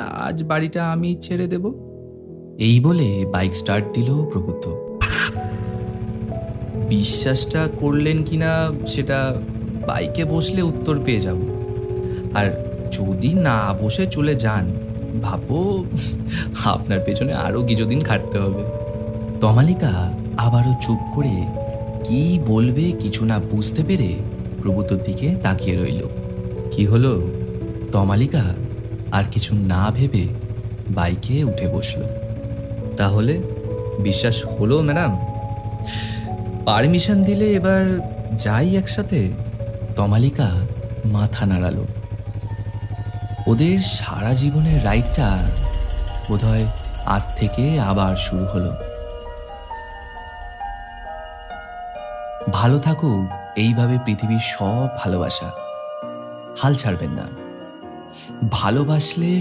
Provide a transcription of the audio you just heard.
আজ বাড়িটা আমি ছেড়ে দেব। এই বলে বাইক স্টার্ট দিল প্রবুদ্ধ। বিশ্বাসটা করলেন কিনা সেটা বাইকে বসলে উত্তর পেয়ে যাব। আর যদি না বসে চলে যান, ভাবো আপনার পেছনে আরো কিছুদিন খাটতে হবে। তমালিকা আবারও চুপ করে কি বলবে কিছু না বুঝতে পেরে প্রভুতর দিকে তাকিয়ে রইল। কি হলো? তমালিকা আর কিছু না ভেবে বাইকে উঠে বসল। তাহলে বিশ্বাস হলো ম্যাডাম? পারমিশন দিলে এবার যাই একসাথে? তমালিকা মাথা নাড়ালো। ওদের সারা জীবনের রাইডটা বোধহয় আজ থেকে আবার শুরু হলো। ভালো থাকুক এইভাবে পৃথিবীর সব ভালোবাসা। হাল ছাড়বেন না। ভালোবাসলে